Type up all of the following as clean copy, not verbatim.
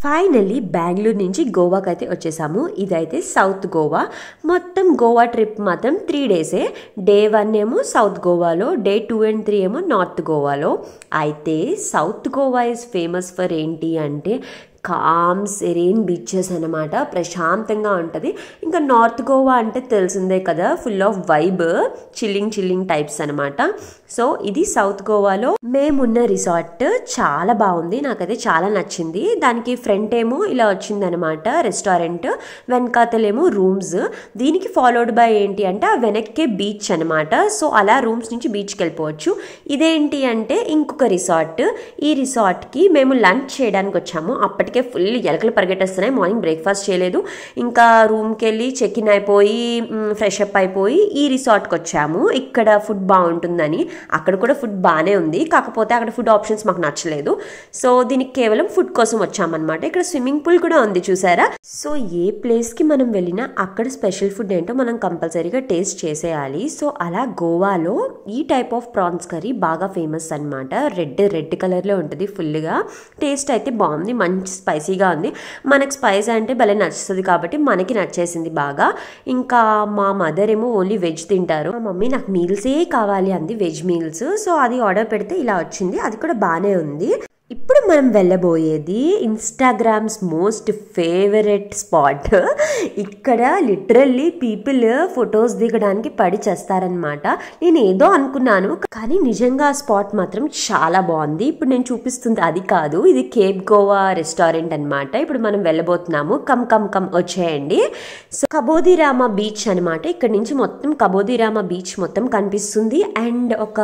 Finally Bengaluru నుంచి గోవాకి అయితే వచ్చేసాము. ఇదైతే సౌత్ గోవా. మొత్తం గోవా ట్రిప్ మాత్రం 3 డేసే. డే 1 ఏమో సౌత్ గోవాలో, డే 2 and 3 ఏమో నార్త్ గోవాలో. అయితే south Goa is famous for ఏంటి అంటే కామ్ సెరీన్ బీచెస్ అనమాట. ప్రశాంతంగా ఉంటుంది. ఇంకా నార్త్ గోవా అంటే తెలిసిందే కదా, full of vibe, chilling types అనమాట. సో ఇది సౌత్ గోవాలో మేమున్న రిసార్ట్. చాలా బాగుంది, నాకైతే చాలా నచ్చింది. దానికి ఫ్రంట్ ఏమో ఇలా వచ్చిందనమాట రెస్టారెంట్, వెనకాతలేమో రూమ్స్. దీనికి ఫాలోడ్ బై ఏంటి అంటే ఆ వెనక్కే బీచ్ అనమాట. సో అలా రూమ్స్ నుంచి బీచ్కి వెళ్ళిపోవచ్చు. ఇదేంటి అంటే ఇంకొక రిసార్ట్. ఈ రిసార్ట్కి మేము లంచ్ చేయడానికి వచ్చాము. అప్పటికే ఫుల్ ఎలకలు పరిగెట్టేస్తున్నాయి. మార్నింగ్ బ్రేక్ఫాస్ట్ చేయలేదు. ఇంకా రూమ్కి వెళ్ళి చెక్ ఇన్ అయిపోయి ఫ్రెష్ అప్ అయిపోయి ఈ రిసార్ట్కి వచ్చాము. ఇక్కడ ఫుడ్ బాగుంటుందని. అక్కడ కూడా ఫుడ్ బాగానే ఉంది, కాకపోతే అక్కడ ఫుడ్ ఆప్షన్స్ మాకు నచ్చలేదు. సో దీనికి కేవలం ఫుడ్ కోసం వచ్చామన్నమాట. ఇక్కడ స్విమ్మింగ్ పూల్ కూడా ఉంది చూసారా. సో ఏ ప్లేస్కి మనం వెళ్ళినా అక్కడ స్పెషల్ ఫుడ్ ఏంటో మనం కంపల్సరీగా టేస్ట్ చేసేయాలి. సో అలా గోవాలో ఈ టైప్ ఆఫ్ ప్రాన్స్ కర్రీ బాగా ఫేమస్ అనమాట. రెడ్ కలర్లో ఉంటుంది ఫుల్గా. టేస్ట్ అయితే బాగుంది, మంచి స్పైసీగా ఉంది. మనకు స్పైస్ అంటే భలే నచ్చుతుంది కాబట్టి మనకి నచ్చేసింది బాగా. ఇంకా మా మదర్ ఏమో ఓన్లీ వెజ్ తింటారు. మా మమ్మీ నాకు మీల్సే కావాలి అంది, వెజ్ మీల్స్. సో అది ఆర్డర్ పెడితే ఇలా వచ్చింది, అది కూడా బాగానే ఉంది. ఇప్పుడు మనం వెళ్ళబోయేది ఇన్స్టాగ్రామ్స్ మోస్ట్ ఫేవరెట్ స్పాట్. ఇక్కడ లిటరల్లీ పీపుల్ ఫొటోస్ దిగడానికి పడి చేస్తారనమాట. నేను ఏదో అనుకున్నాను, కానీ నిజంగా ఆ స్పాట్ మాత్రం చాలా బాగుంది. ఇప్పుడు నేను చూపిస్తుంది అది కాదు, ఇది కేప్ గోవా రెస్టారెంట్ అనమాట. ఇప్పుడు మనం వెళ్ళబోతున్నాము. కమ్ వచ్చేయండి. సో కబోదిరామా బీచ్ అనమాట. ఇక్కడ నుంచి మొత్తం కబోదిరామా బీచ్ మొత్తం కనిపిస్తుంది. అండ్ ఒక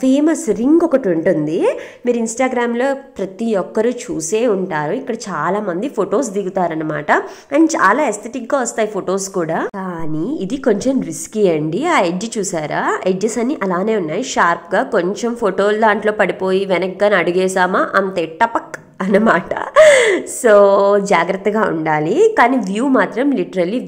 ఫేమస్ రింగ్ ఒకటి ఉంటుంది. మీరు ఇన్స్టాగ్రామ్లో ప్రతి ఒక్కరు చూసే ఉంటారు. ఇక్కడ చాలా మంది ఫొటోస్ దిగుతారనమాట. అండ్ చాలా ఎస్థెటిక్గా వస్తాయి ఫొటోస్ కూడా. కానీ ఇది కొంచెం రిస్కీ అండి. ఆ ఎడ్జ్ చూసారా, ఎడ్జెస్ అన్ని అలానే ఉన్నాయి షార్ప్గా. కొంచెం ఫోటోలు దాంట్లో పడిపోయి వెనక్గా అడిగేసామా అంతే టపక్ అన్నమాట. సో జాగ్రత్తగా ఉండాలి. కానీ వ్యూ మాత్రం లిటరల్లీ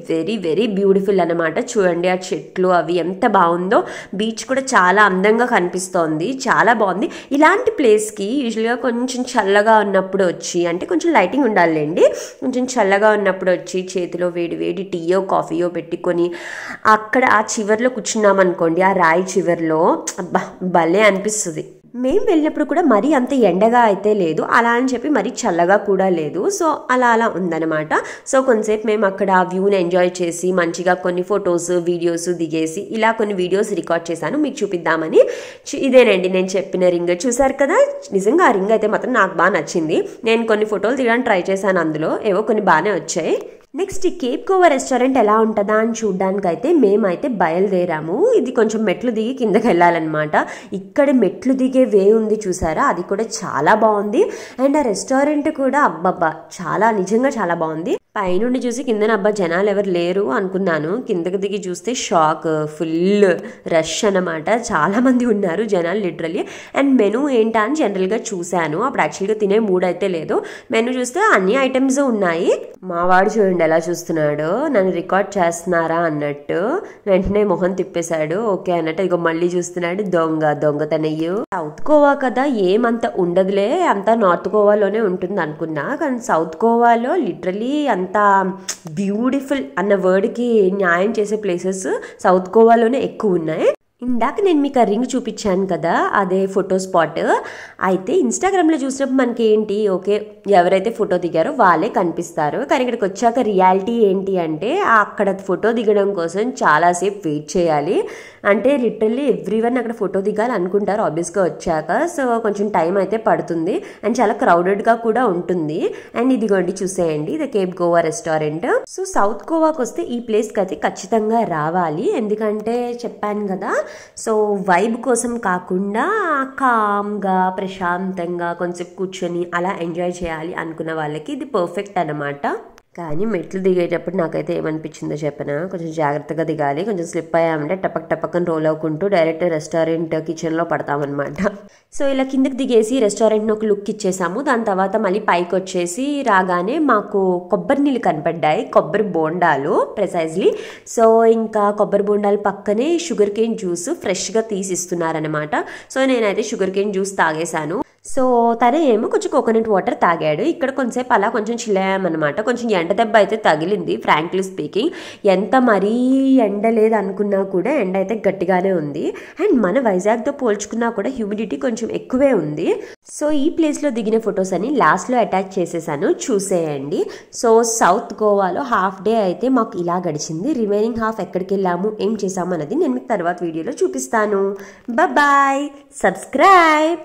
వెరీ బ్యూటిఫుల్ అనమాట. చూడండి ఆ చెట్లు అవి ఎంత బాగుందో. బీచ్ కూడా చాలా అందంగా కనిపిస్తోంది, చాలా బాగుంది. ఇలాంటి ప్లేస్కి యూజువల్గా కొంచెం చల్లగా ఉన్నప్పుడు వచ్చి, అంటే కొంచెం లైటింగ్ ఉండాలండి, కొంచెం చల్లగా ఉన్నప్పుడు వచ్చి చేతిలో వేడి టీయో కాఫీయో పెట్టుకొని అక్కడ ఆ చివర్లో కూర్చున్నాం అనుకోండి, ఆ రాయి చివర్లో, అబ్బా భలే అనిపిస్తుంది. మేము వెళ్ళినప్పుడు కూడా మరీ అంత ఎండగా అయితే లేదు, అలా అని చెప్పి మరీ చల్లగా కూడా లేదు. సో అలా ఉందన్నమాట. సో కొంతసేపు మేము అక్కడ ఆ వ్యూని ఎంజాయ్ చేసి మంచిగా కొన్ని ఫొటోస్ వీడియోస్ దిగేసి ఇలా కొన్ని వీడియోస్ రికార్డ్ చేశాను మీకు చూపిద్దామని. ఇదేనండి నేను చెప్పిన రింగ్. చూసారు కదా, నిజంగా ఆ రింగ్ అయితే మాత్రం నాకు బాగా నచ్చింది. నేను కొన్ని ఫోటోలు దిగడానికి ట్రై చేశాను, అందులో ఏవో కొన్ని బాగానే వచ్చాయి. నెక్స్ట్ ఈ కేప్ గోవా రెస్టారెంట్ ఎలా ఉంటుందా అని చూడడానికి అయితే మేమైతే బయలుదేరాము. ఇది కొంచెం మెట్లు దిగి కిందకి వెళ్ళాలన్నమాట. ఇక్కడ మెట్లు దిగే వే ఉంది చూసారా, అది కూడా చాలా బాగుంది. అండ్ ఆ రెస్టారెంట్ కూడా అబ్బబ్బా నిజంగా చాలా బాగుంది. పైనుండి చూసి కిందన అబ్బా జనాలు ఎవరు లేరు అనుకున్నాను. కిందకి దిగి చూస్తే షాక్, ఫుల్ రష్ అనమాట. చాలా మంది ఉన్నారు జనాలు లిటరల్లీ. అండ్ మెనూ ఏంటా అని జనరల్గా చూశాను. అప్పుడు యాక్చువల్గా తినే మూడ్ అయితే లేదు. మెనూ చూస్తే అన్ని ఐటమ్స్ ఉన్నాయి. మా వాడు చూడండి ఎలా చూస్తున్నాడు, నన్ను రికార్డ్ చేస్తున్నారా అన్నట్టు. వెంటనే మొహం తిప్పేశాడు, ఓకే అన్నట్టు. ఇగో మళ్ళీ చూస్తున్నాడు, దొంగతనయ్యు. సౌత్ గోవా కదా ఏమంత ఉండదులే, అంతా నార్త్ గోవాలోనే ఉంటుంది అనుకున్నా. కానీ సౌత్ గోవాలో లిటరల్లీ అంత బ్యూటిఫుల్ అన్న వర్డ్కి న్యాయం చేసే ప్లేసెస్ సౌత్ గోవాలోనే ఎక్కువ ఉన్నాయి. ఇందాక నేను మీకు ఆ రింగ్ చూపించాను కదా, అదే ఫోటో స్పాట్. అయితే ఇన్స్టాగ్రామ్లో చూసినప్పుడు మనకి ఏంటి, ఓకే ఎవరైతే ఫోటో దిగారో వాళ్ళే కనిపిస్తారు. కానీ ఇక్కడికి వచ్చాక రియాలిటీ ఏంటి అంటే అక్కడ ఫోటో దిగడం కోసం చాలాసేపు వెయిట్ చేయాలి. అంటే లిటరల్లీ ఎవ్రీవన్ అక్కడ ఫోటో దిగాలి అనుకుంటారు ఆబ్వియస్గా వచ్చాక. సో కొంచెం టైం అయితే పడుతుంది అండ్ చాలా క్రౌడెడ్గా కూడా ఉంటుంది. అండ్ ఇదిగోండి చూసేయండి, ఇది Cape Goa restaurant. So south గోవాకి వస్తే ఈ ప్లేస్కి అయితే ఖచ్చితంగా రావాలి. ఎందుకంటే చెప్పాను కదా, సో వైబ్ కోసం కాకుండా కామ్గా ప్రశాంతంగా కొంచెం కూర్చొని అలా ఎంజాయ్ చేయాలి అనుకున్న వాళ్ళకి ఇది పర్ఫెక్ట్ అన్నమాట. కానీ మెట్లు దిగేటప్పుడు నాకైతే ఏమనిపించిందో చెప్పనా, కొంచెం జాగ్రత్తగా దిగాలి. కొంచెం స్లిప్ అయ్యామంటే టపక్కని రోల్ అవ్వకుంటూ డైరెక్ట్ రెస్టారెంట్ కిచెన్లో పడతామన్నమాట. సో ఇలా కిందకి దిగేసి రెస్టారెంట్ని ఒక లుక్ ఇచ్చేసాము. దాని తర్వాత మళ్ళీ పైకి వచ్చేసి రాగానే మాకు కొబ్బరి నీళ్ళు కనపడ్డాయి, కొబ్బరి బోండాలు ప్రెసైజ్లీ. సో ఇంకా కొబ్బరి బోండాలు పక్కనే షుగర్ కేన్ జ్యూస్ ఫ్రెష్గా తీసి ఇస్తున్నారనమాట. సో నేనైతే షుగర్ కేన్ జ్యూస్ తాగేశాను. సో తనే ఏమో కొంచెం కోకోనట్ వాటర్ తాగాడు. ఇక్కడ కొంచెంసేపు అలా కొంచెం చిల్లయ్యామన్నమాట. కొంచెం ఎండ దెబ్బ అయితే తగిలింది ఫ్రాంక్లీ స్పీకింగ్. ఎంత మరీ ఎండ లేదు అనుకున్నా కూడా ఎండ అయితే గట్టిగానే ఉంది. అండ్ మన వైజాగ్తో పోల్చుకున్నా కూడా హ్యూమిడిటీ కొంచెం ఎక్కువే ఉంది. సో ఈ ప్లేస్లో దిగిన ఫొటోస్ అని లాస్ట్లో అటాచ్ చేసేసాను, చూసేయండి. సో సౌత్ గోవాలో హాఫ్ డే అయితే మాకు ఇలా గడిచింది. రిమైనింగ్ హాఫ్ ఎక్కడికి వెళ్ళాము, ఏం చేసాము అన్నది నేను మీకు తర్వాత వీడియోలో చూపిస్తాను. Bye, subscribe.